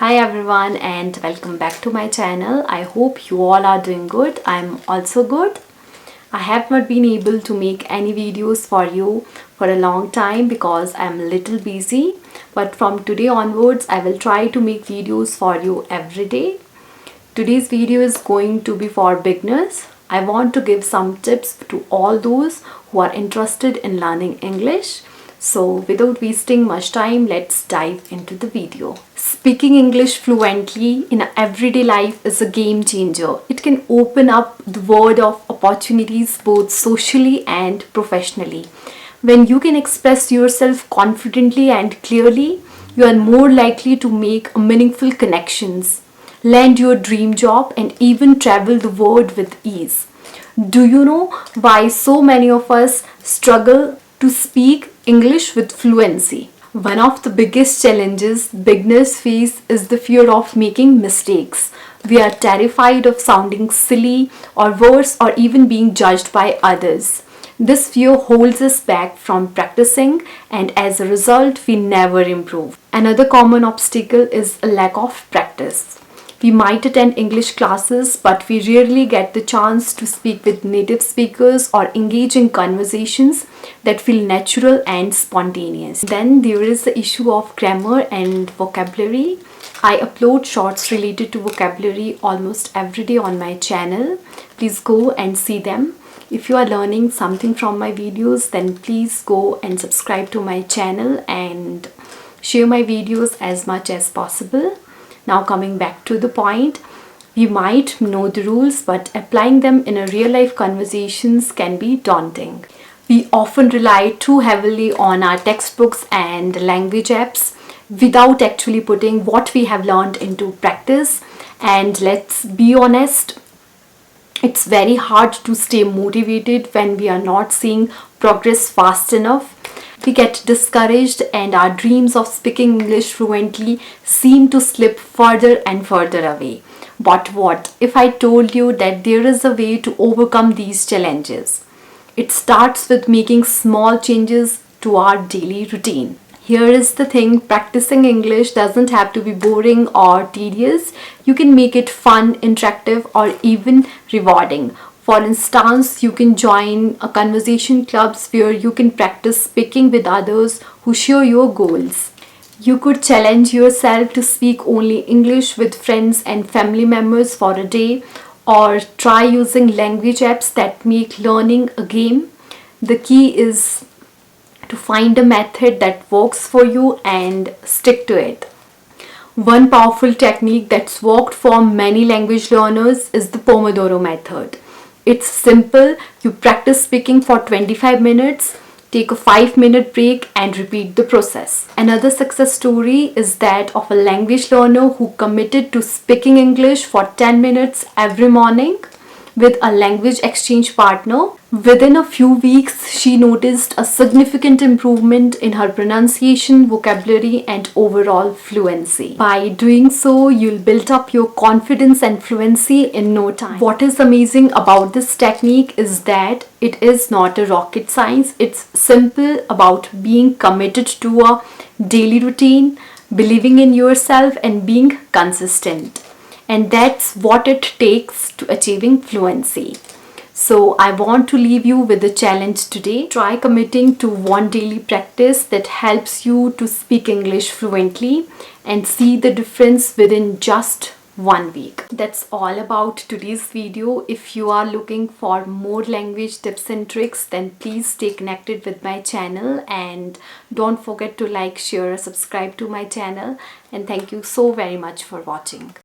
Hi everyone and welcome back to my channel. I hope you all are doing good. I'm also good. I have not been able to make any videos for you for a long time because I'm a little busy. But from today onwards, I will try to make videos for you every day. Today's video is going to be for beginners. I want to give some tips to all those who are interested in learning English. So without wasting much time, let's dive into the video. Speaking English fluently in everyday life is a game changer. It can open up the world of opportunities both socially and professionally. When you can express yourself confidently and clearly, you are more likely to make meaningful connections, land your dream job, and even travel the world with ease. Do you know why so many of us struggle to speak English with fluency? One of the biggest challenges beginners face is the fear of making mistakes. We are terrified of sounding silly or worse, or even being judged by others. This fear holds us back from practicing, and as a result, we never improve. Another common obstacle is a lack of practice. We might attend English classes, but we rarely get the chance to speak with native speakers or engage in conversations that feel natural and spontaneous. Then there is the issue of grammar and vocabulary. I upload shorts related to vocabulary almost every day on my channel. Please go and see them. If you are learning something from my videos, then please go and subscribe to my channel and share my videos as much as possible. Now coming back to the point, we might know the rules, but applying them in a real life conversations can be daunting. We often rely too heavily on our textbooks and language apps without actually putting what we have learned into practice. And let's be honest, it's very hard to stay motivated when we are not seeing progress fast enough. We get discouraged and our dreams of speaking English fluently seem to slip further and further away. But what if I told you that there is a way to overcome these challenges? It starts with making small changes to our daily routine. Here is the thing, practicing English doesn't have to be boring or tedious. You can make it fun, interactive, or even rewarding. For instance, you can join a conversation clubs where you can practice speaking with others who share your goals. You could challenge yourself to speak only English with friends and family members for a day, or try using language apps that make learning a game. The key is to find a method that works for you and stick to it. One powerful technique that's worked for many language learners is the Pomodoro method. It's simple. You practice speaking for 25 minutes, take a 5-minute break, and repeat the process. Another success story is that of a language learner who committed to speaking English for 10 minutes every morning with a language exchange partner. Within a few weeks, she noticed a significant improvement in her pronunciation, vocabulary, and overall fluency. By doing so, you'll build up your confidence and fluency in no time. What is amazing about this technique is that it is not a rocket science. It's simple about being committed to a daily routine, believing in yourself, and being consistent. And that's what it takes to achieving fluency. So I want to leave you with a challenge today. Try committing to one daily practice that helps you to speak English fluently and see the difference within just 1 week. That's all about today's video. If you are looking for more language tips and tricks, then please stay connected with my channel and don't forget to like, share, subscribe to my channel. And thank you so very much for watching.